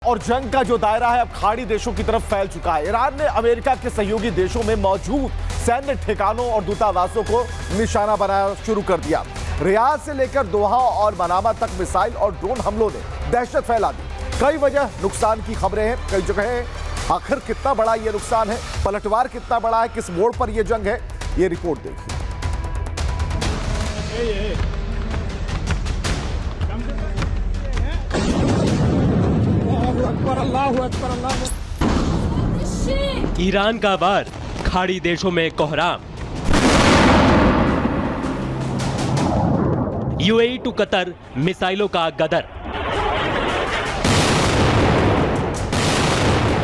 और जंग का जो दायरा है अब खाड़ी देशों की तरफ फैल चुका है। ईरान ने अमेरिका के सहयोगी देशों में मौजूद सैन्य ठिकानों और दूतावासों को निशाना बनाना शुरू कर दिया। रियाद से लेकर दोहा और मनामा तक मिसाइल और ड्रोन हमलों ने दहशत फैला दी। कई वजह नुकसान की खबरें हैं, कई जगह आखिर कितना बड़ा ये नुकसान है, पलटवार कितना बड़ा है, किस मोड़ पर यह जंग है, ये रिपोर्ट देखिए। ईरान का वार, खाड़ी देशों में कोहराम। यूएई टू कतर, मिसाइलों का गदर।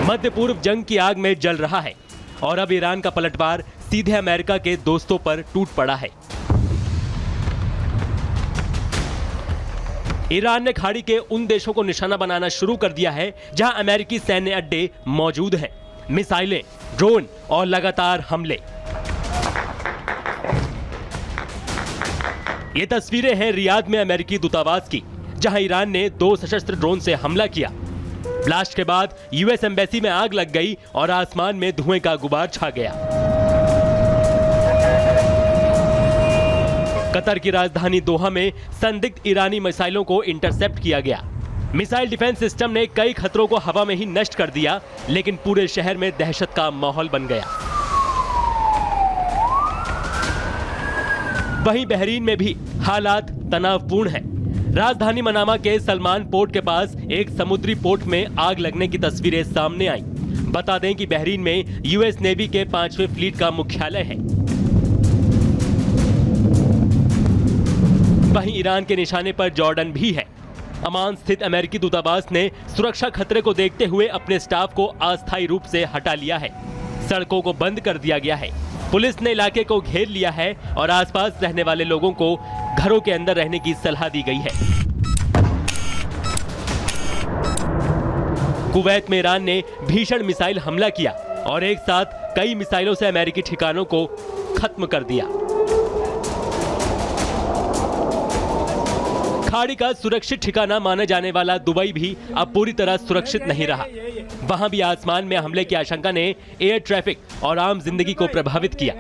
मध्य पूर्व जंग की आग में जल रहा है और अब ईरान का पलटवार सीधे अमेरिका के दोस्तों पर टूट पड़ा है। ईरान ने खाड़ी के उन देशों को निशाना बनाना शुरू कर दिया है जहां अमेरिकी सैन्य अड्डे मौजूद हैं। मिसाइलें, ड्रोन और लगातार हमले। ये तस्वीरें हैं रियाद में अमेरिकी दूतावास की, जहां ईरान ने 2 सशस्त्र ड्रोन से हमला किया। ब्लास्ट के बाद यूएस एम्बेसी में आग लग गई और आसमान में धुएं का गुबार छा गया। कतर की राजधानी दोहा में संदिग्ध ईरानी मिसाइलों को इंटरसेप्ट किया गया। मिसाइल डिफेंस सिस्टम ने कई खतरों को हवा में ही नष्ट कर दिया, लेकिन पूरे शहर में दहशत का माहौल बन गया। वहीं बहरीन में भी हालात तनावपूर्ण हैं। राजधानी मनामा के सलमान पोर्ट के पास एक समुद्री पोर्ट में आग लगने की तस्वीरें सामने आई। बता दें कि बहरीन में यूएस नेवी के 5वें फ्लीट का मुख्यालय है। वहीं ईरान के निशाने पर जॉर्डन भी है। अमान स्थित अमेरिकी दूतावास ने सुरक्षा खतरे को देखते हुए अपने स्टाफ को अस्थायी रूप से हटा लिया है। सड़कों को बंद कर दिया गया है। पुलिस ने इलाके को घेर लिया है और आसपास रहने वाले लोगों को घरों के अंदर रहने की सलाह दी गई है। कुवैत में ईरान ने भीषण मिसाइल हमला किया और एक साथ कई मिसाइलों से अमेरिकी ठिकानों को खत्म कर दिया। खाड़ी का सुरक्षित ठिकाना माना जाने वाला दुबई भी अब पूरी तरह सुरक्षित नहीं रहा। वहां भी आसमान में हमले की आशंका ने एयर ट्रैफिक और आम जिंदगी को प्रभावित किया।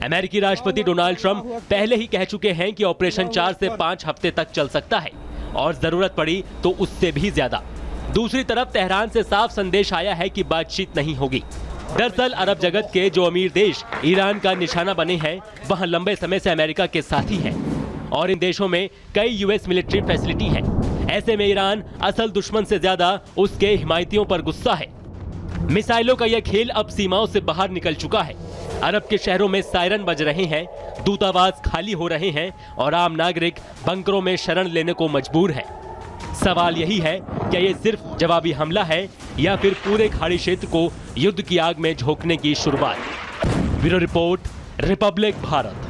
अमेरिकी राष्ट्रपति डोनाल्ड ट्रंप पहले ही कह चुके हैं कि ऑपरेशन 4 से 5 हफ्ते तक चल सकता है और जरूरत पड़ी तो उससे भी ज्यादा। दूसरी तरफ तेहरान से साफ संदेश आया है कि बातचीत नहीं होगी। दरअसल अरब जगत के जो अमीर देश ईरान का निशाना बने हैं, वहां लंबे समय से अमेरिका के साथी हैं और इन देशों में कई यूएस मिलिट्री फैसिलिटी हैं। ऐसे में ईरान असल दुश्मन से ज्यादा उसके हिमायतियों पर गुस्सा है। मिसाइलों का यह खेल अब सीमाओं से बाहर निकल चुका है। अरब के शहरों में सायरन बज रहे हैं, दूतावास खाली हो रहे हैं और आम नागरिक बंकरों में शरण लेने को मजबूर है। सवाल यही है, क्या ये सिर्फ जवाबी हमला है या फिर पूरे खाड़ी क्षेत्र को युद्ध की आग में झोंकने की शुरुआत? Bureau report, Republic Bharat.